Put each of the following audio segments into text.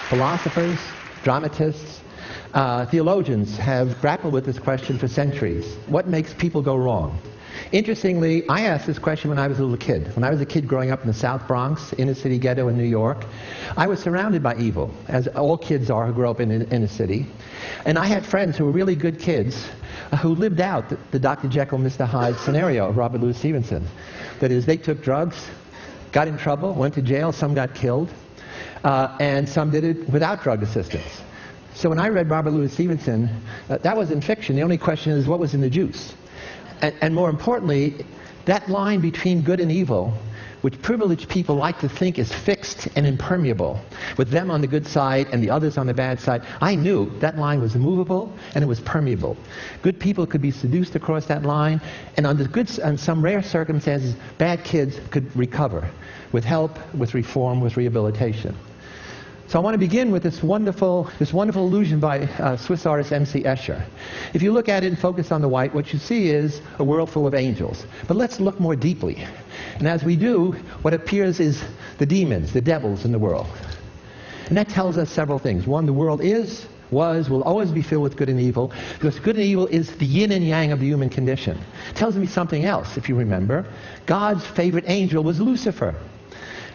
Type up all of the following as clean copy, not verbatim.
Philosophers, dramatists, theologians have grappled with this question for centuries. What makes people go wrong? Interestingly, I asked this question when I was a little kid. When I was a kid growing up in the South Bronx, inner city ghetto in New York, I was surrounded by evil, as all kids are who grow up in a city. And I had friends who were really good kids who lived out the Dr. Jekyll, Mr. Hyde scenario of Robert Louis Stevenson. That is, they took drugs, got in trouble, went to jail, some got killed, and some did it without drug assistance. So when I read Robert Louis Stevenson, that wasn't fiction. The only question is, what was in the juice? And more importantly, that line between good and evil, which privileged people like to think is fixed and impermeable, with them on the good side and the others on the bad side, I knew that line was immovable and it was permeable. Good people could be seduced across that line, and on some rare circumstances, bad kids could recover with help, with reform, with rehabilitation. So I want to begin with this wonderful illusion by Swiss artist M.C. Escher. If you look at it and focus on the white, what you see is a world full of angels. But let's look more deeply. And as we do, what appears is the demons, the devils in the world. And that tells us several things. One, the world will always be filled with good and evil, because good and evil is the yin and yang of the human condition. It tells me something else, if you remember. God's favorite angel was Lucifer.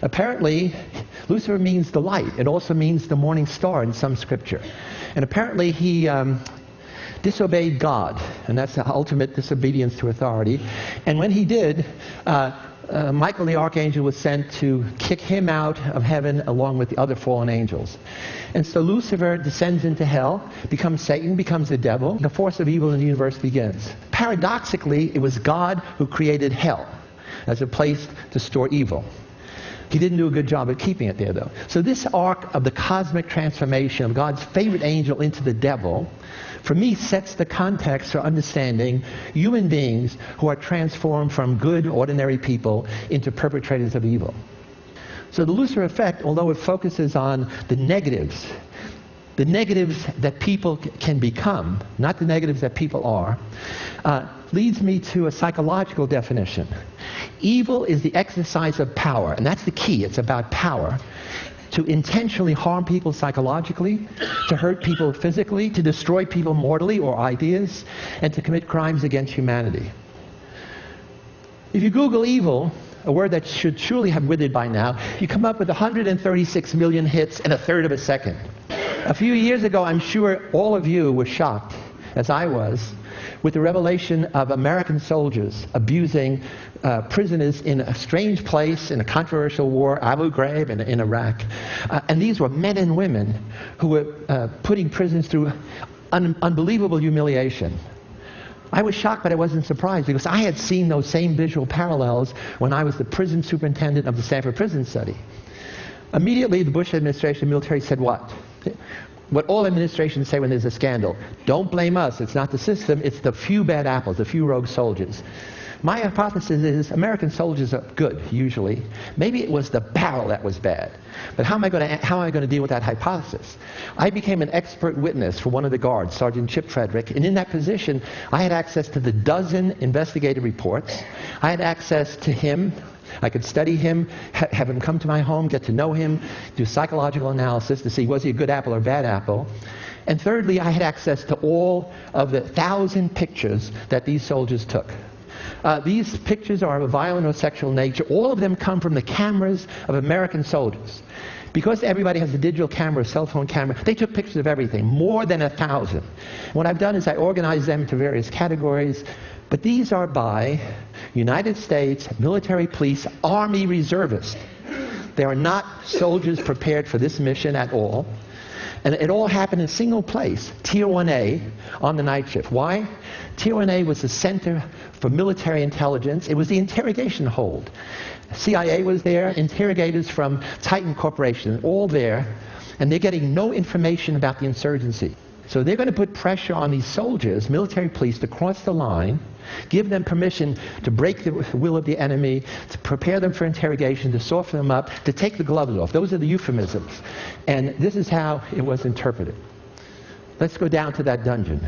Apparently, Lucifer means the light. It also means the morning star in some scripture. And apparently he disobeyed God, and that's the ultimate disobedience to authority. And when he did, Michael the archangel was sent to kick him out of heaven along with the other fallen angels. And so Lucifer descends into hell, becomes Satan, becomes the devil. The force of evil in the universe begins. Paradoxically, it was God who created hell as a place to store evil. He didn't do a good job of keeping it there, though. So this arc of the cosmic transformation of God's favorite angel into the devil, for me, sets the context for understanding human beings who are transformed from good, ordinary people into perpetrators of evil. So the Lucifer effect, although it focuses on the negatives that people can become, not the negatives that people are, leads me to a psychological definition. Evil is the exercise of power, and that's the key. It's about power. To intentionally harm people psychologically, to hurt people physically, to destroy people mortally or ideas, and to commit crimes against humanity. If you Google evil, a word that should surely have withered by now, you come up with 136 million hits in a third of a second. A few years ago, I'm sure all of you were shocked, as I was, with the revelation of American soldiers abusing prisoners in a strange place, in a controversial war, Abu Ghraib in Iraq. And these were men and women who were putting prisoners through unbelievable humiliation. I was shocked, but I wasn't surprised, because I had seen those same visual parallels when I was the prison superintendent of the Stanford Prison Study. Immediately, the Bush administration, military said what? What all administrations say when there's a scandal: don't blame us, it's not the system, it's the few bad apples, the few rogue soldiers. My hypothesis is American soldiers are good, usually. Maybe it was the barrel that was bad. But how am I going to deal with that hypothesis? I became an expert witness for one of the guards, Sergeant Chip Frederick, and in that position, I had access to the dozen investigative reports. I had access to him. I could study him, have him come to my home, get to know him, do psychological analysis to see was he a good apple or bad apple. And thirdly, I had access to all of the 1,000 pictures that these soldiers took. These pictures are of a violent or sexual nature. All of them come from the cameras of American soldiers. Because everybody has a digital camera, a cell phone camera, they took pictures of everything, more than 1,000. What I've done is I organized them into various categories, but these are by United States military police, Army reservists. They are not soldiers prepared for this mission at all. And it all happened in a single place, Tier 1A, on the night shift. Why? Tier 1A was the center for military intelligence. It was the interrogation hold. CIA was there, interrogators from Titan Corporation, all there, and they're getting no information about the insurgency. So they're going to put pressure on these soldiers, military police, to cross the line, give them permission to break the will of the enemy, to prepare them for interrogation, to soften them up, to take the gloves off. Those are the euphemisms. And this is how it was interpreted. Let's go down to that dungeon.